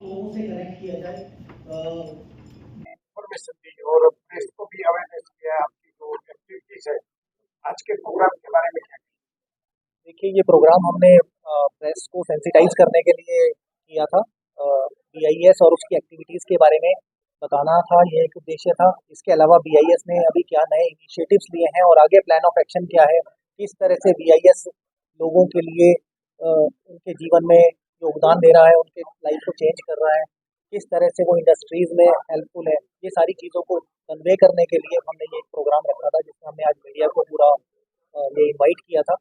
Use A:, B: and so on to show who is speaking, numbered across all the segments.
A: लोगों से कनेक्ट किया जाए।
B: इन्फॉर्मेशन दी और प्रेस को भी अवेयरनेस किया। आपकी जो एक्टिविटीज है आज के प्रोग्राम के बारे में क्या?
C: देखिए, ये प्रोग्राम हमने प्रेस को सेंसिटाइज करने के लिए किया था। बीआईएस और उसकी एक्टिविटीज़ के बारे में बताना था, ये एक उद्देश्य था। इसके अलावा बीआईएस ने अभी क्या नए इनिशिएटिव्स लिए हैं और आगे प्लान ऑफ एक्शन क्या है, किस तरह से बीआईएस लोगों के लिए उनके जीवन में योगदान दे रहा है, उनके लाइफ को चेंज कर रहा है, किस तरह से वो इंडस्ट्रीज़ में हेल्पफुल है, ये सारी चीज़ों को कन्वे करने के लिए हमने ये प्रोग्राम रखा था, जिसमें हमने आज मीडिया को पूरा ये इनवाइट किया था।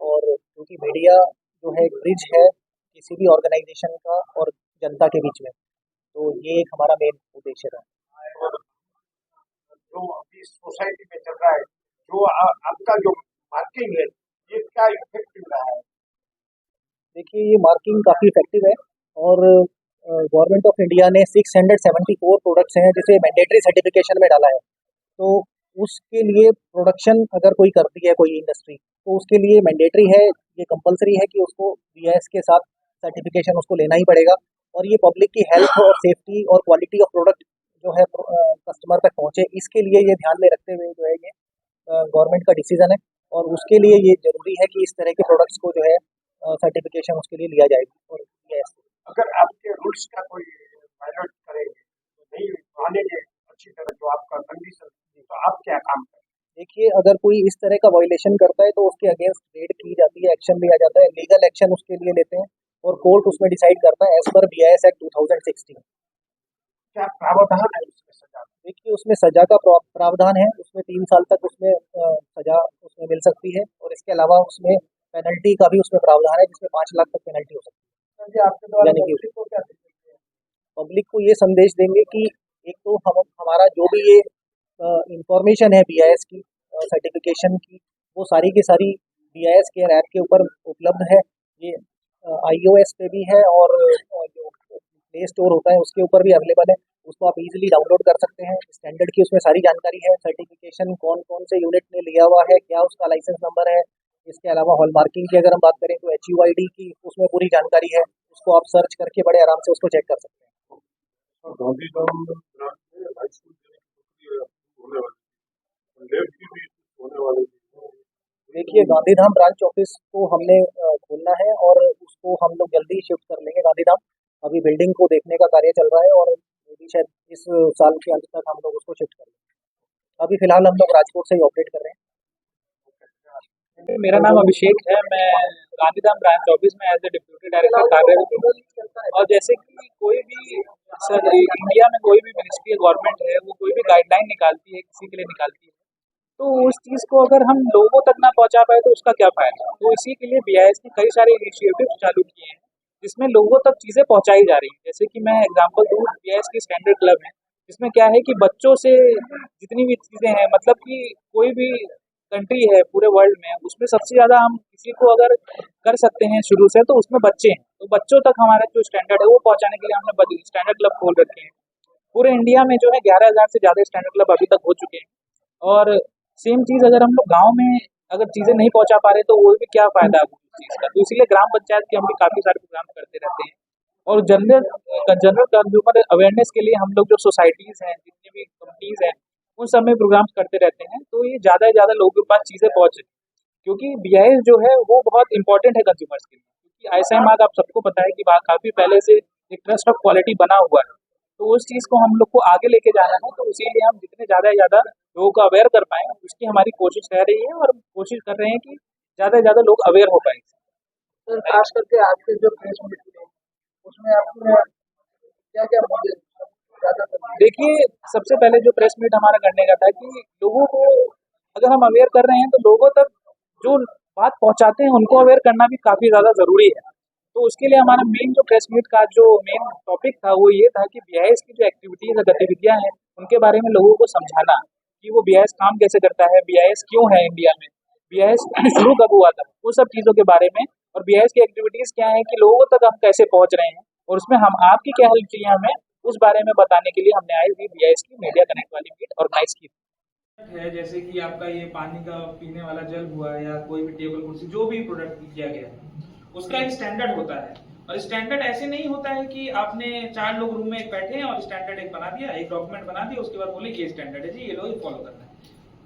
C: और क्योंकि मीडिया जो है एक ब्रिज है किसी भी ऑर्गेनाइजेशन का और जनता के बीच में, तो ये एक हमारा मेन उद्देश्य था।
B: और जो अभी सोसाइटी में चल रहा है, जो आपका जो मार्किंग है, ये क्या इफेक्टिव रहा है?
C: देखिए, ये मार्किंग काफ़ी इफेक्टिव है और गवर्नमेंट ऑफ इंडिया ने 674 प्रोडक्ट्स हैं जिसे मैंडेटरी सर्टिफिकेशन में डाला है। तो उसके लिए प्रोडक्शन अगर कोई करती है कोई इंडस्ट्री, तो उसके लिए मैंडेटरी है, ये कंपलसरी है कि उसको बीआईएस के साथ सर्टिफिकेशन उसको लेना ही पड़ेगा। और ये पब्लिक की हेल्थ और सेफ्टी और क्वालिटी ऑफ प्रोडक्ट जो है कस्टमर तक पहुँचे, इसके लिए ये ध्यान में रखते हुए जो है ये गवर्नमेंट का डिसीजन है। और उसके लिए ये ज़रूरी है कि इस तरह के प्रोडक्ट्स को जो है सर्टिफिकेशन उसके लिए लिया जाएगी। और यस,
B: अगर आपके रूल्स का कोई वायलेट करेंगे तो नहीं मानेंगे अच्छी तरह जो आपका कंडीशन, तो आप क्या काम करें?
C: देखिए, अगर कोई इस तरह का वायलेशन करता है तो उसके अगेंस्ट रेड की जाती है, एक्शन लिया जाता है, लीगल एक्शन उसके लिए लेते हैं और कोर्ट उसमें डिसाइड करता है एज पर बीआईएस एक्ट 2016।
B: क्या प्रावधान है उसमें सजा?
C: देखिए, उसमें सजा का प्रावधान है, उसमें 3 साल तक उसमें सजा उसमें मिल सकती है और इसके अलावा उसमें पेनल्टी का भी उसमें प्रावधान है जिसमें 5 लाख तक पेनल्टी हो सकती
B: जी, आपके द्वारा
C: है। यानी कि
B: पब्लिक को क्या संदेश दें?
C: पब्लिक को ये संदेश देंगे कि एक तो हमारा जो भी ये इंफॉर्मेशन है बीआईएस की सर्टिफिकेशन की, वो सारी की सारी बीआईएस केयर ऐप के ऊपर उपलब्ध है। ये आईओएस पे भी है और जो प्ले स्टोर होता है उसके ऊपर भी अवेलेबल है। उसको आप इजीली डाउनलोड कर सकते हैं। स्टैंडर्ड की उसमें सारी जानकारी है, सर्टिफिकेशन कौन कौन से यूनिट ने लिया हुआ है, क्या उसका लाइसेंस नंबर है। इसके अलावा हॉलमार्किंग की अगर हम बात करें तो HUID की उसमें पूरी जानकारी है, उसको आप सर्च करके बड़े आराम से उसको चेक कर सकते हैं।
D: गांधीधाम ब्रांच में हाई स्कूल होने वाली लैब की भी होने वाली थी।
C: देखिए, गांधीधाम ब्रांच ऑफिस को हमने खोलना है और उसको हम लोग जल्दी ही शिफ्ट कर लेंगे गांधीधाम। अभी बिल्डिंग को देखने का कार्य चल रहा है और मे बी शायद इस साल के अंत तक हम लोग उसको शिफ्ट कर लेंगे। अभी फिलहाल हम लोग राजकोट से ही ऑपरेट कर रहे हैं।
E: मेरा नाम अभिषेक है। मैं गांधीधाम ब्रांच ऑफिस में एज ए डिप्यूटी डायरेक्टर कार्यरत हूँ। और जैसे कि कोई भी सर इंडिया में कोई भी मिनिस्ट्री गवर्नमेंट है, वो कोई भी गाइडलाइन निकालती है, किसी के लिए निकालती है, तो उस चीज़ को अगर हम लोगों तक ना पहुंचा पाए तो उसका क्या फ़ायदा। तो इसी के लिए बीआईएस ने कई सारे इनिशिएटिव्स चालू किए हैं जिसमें लोगों तक चीज़ें पहुंचाई जा रही हैं। जैसे कि मैं एग्जांपल दूँ, बीआईएस की स्टैंडर्ड क्लब है, जिसमें क्या है कि बच्चों से जितनी भी चीज़ें हैं, मतलब कि कोई भी कंट्री है पूरे वर्ल्ड में, उसमें सबसे ज़्यादा हम किसी को अगर कर सकते हैं शुरू से, तो उसमें बच्चे हैं। तो बच्चों तक हमारा जो स्टैंडर्ड है वो पहुंचाने के लिए हमने स्टैंडर्ड क्लब खोल रखे हैं। पूरे इंडिया में जो है 11,000 से ज़्यादा स्टैंडर्ड क्लब अभी तक हो चुके हैं। और सेम चीज़ अगर हम लोग गाँव में अगर चीज़ें नहीं पहुंचा पा रहे तो वो भी क्या फ़ायदा उस चीज़ का। तो इसीलिए ग्राम पंचायत के हम भी काफ़ी सारे प्रोग्राम करते रहते हैं। और जनरल कंज्यूमर अवेयरनेस के लिए हम लोग जो सोसाइटीज़ हैं, जितनी भी कंपनीज़ हैं, उन सब में प्रोग्राम्स करते रहते हैं। तो ये ज़्यादा से ज़्यादा लोगों के पास चीज़ें पहुँचे, क्योंकि बीआईएस जो है वो बहुत इंपॉर्टेंट है कंज्यूमर्स के लिए। क्योंकि आईएसआई मार्क आप सबको पता है कि काफ़ी पहले से एक ट्रस्ट ऑफ क्वालिटी बना हुआ है। तो उस चीज़ को हम लोग को आगे लेके जाना है, तो इसीलिए हम जितने ज़्यादा से ज़्यादा लोगों को अवेयर कर पाएँ, उसकी हमारी कोशिश रह रही है। और हम कोशिश कर रहे हैं कि ज़्यादा से ज़्यादा लोग अवेयर हो पाएँ।
B: सर, खास करके आपके जो प्रेस मीट थे उसमें आपने क्या क्या मुद्दे ज़्यादातर?
E: देखिए, सबसे पहले जो प्रेस मीट हमारा करने का था कि लोगों को अगर हम अवेयर कर रहे हैं तो लोगों तक जो बात पहुंचाते हैं उनको अवेयर करना भी काफ़ी ज़्यादा ज़रूरी है। तो उसके लिए हमारा मेन जो प्रेस मीट का जो मेन टॉपिक था वो ये था कि बीआईएस की जो एक्टिविटीज़ है, गतिविधियाँ हैं, उनके बारे में लोगों को समझाना कि वो बीआईएस काम कैसे करता है, बीआईएस क्यों है इंडिया में, बीआईएस शुरू कब हुआ था, वो सब चीज़ों के बारे में। और बीआईएस की एक्टिविटीज़ क्या है कि लोगों तक हम कैसे पहुँच रहे हैं और उसमें हम आपकी क्या हेल्प चाहिए हमें, उस बारे में बताने के लिए हमने आज भी बीआईएस की मीडिया कनेक्ट वाली मीट ऑर्गेनाइज की
F: है। जैसे कि आपका ये पानी का पीने वाला जल हुआ या कोई भी टेबल कुर्सी जो भी प्रोडक्ट किया गया है, उसका एक स्टैंडर्ड होता है। और स्टैंडर्ड ऐसे नहीं होता है कि आपने 4 लोग रूम में एक बैठे हैं और स्टैंडर्ड एक बना दिया, एक डॉक्यूमेंट बना दिया, उसके बाद बोले ये स्टैंडर्ड है जी, ये लोग फॉलो करना है।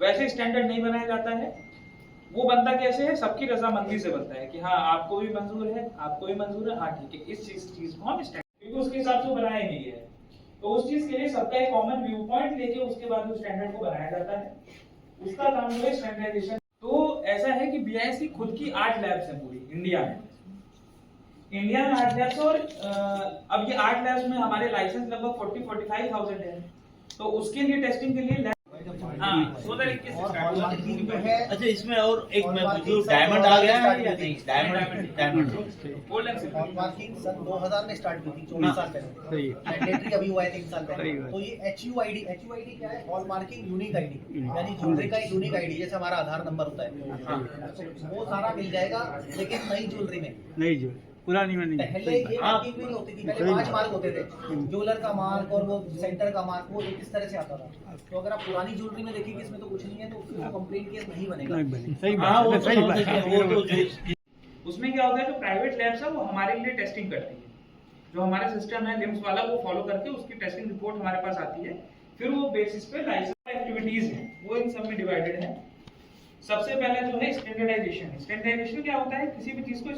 F: वैसे स्टैंडर्ड नहीं बनाया जाता है। वो बनता कैसे है, सबकी रजामंदी से बनता है कि हाँ आपको भी मंजूर है, आपको भी मंजूर है, हाँ ठीक है, इस चीज को हम स्टैंडर्ड, क्योंकि उसके हिसाब से बनाया नहीं गया है। तो उस चीज के लिए सबका एक कॉमन व्यू पॉइंट लेके उसके बाद उस स्टैंडर्ड को बनाया जाता है। उसका काम जो है स्टैंडर्डाइजेशन। तो ऐसा है कि BIS की खुद की 8 लैब्स हैं पूरी इंडिया में। इंडिया में 8 लैब्स, और अब ये 8 लैब्स में हमारे लाइसेंस लगभग 40-45,000 है। तो उसके लिए टेस्टिंग के लिए हाँ 2 तरीके से।
A: अच्छा, इसमें और एक मैं पूछूं, डायमंड आ गया है या नहीं? Diamond
F: gold and silver
C: hallmarking सन 2000 में स्टार्ट हुई थी, 24 साल पहले। मैंडेटरी अभी हुआ है 3 साल पहले। तो ये HUID क्या है? हॉलमार्किंग यूनिक आईडी, यानी ज्वेलरी का एक यूनिक आईडी, जैसे हमारा आधार नंबर होता है, वो सारा मिल जाएगा। लेकिन नई ज्वेलरी में नहीं, पुरानी में नहीं। पहले ये मार्किंग भी नहीं होती थी, पहले 5 मार्क होते थे, ज्वेलर का मार्क और वो सेंटर का मार्क, वो इस तरह से आता था। तो अगर आप पुरानी ज्वेलरी में देखेंगे इसमें तो कुछ नहीं है, तो उसमें कंप्लेंट केस नहीं बनेगा।
A: सही बात है, सही बात है।
F: उसमें क्या होता है, जो प्राइवेट लैब्स है वो हमारे लिए टेस्टिंग करती है। जो हमारा सिस्टम है लिम्स वाला, वो फॉलो करके उसकी टेस्टिंग रिपोर्ट हमारे पास आती है। फिर वो बेसिस पे लाइसेंस एक्टिविटीज है वो इन सब में डिवाइडेड है। सबसे पहले जो है स्टैंडर्डाइजेशन। स्टैंडर्डाइजेशन क्या होता है, किसी भी चीज को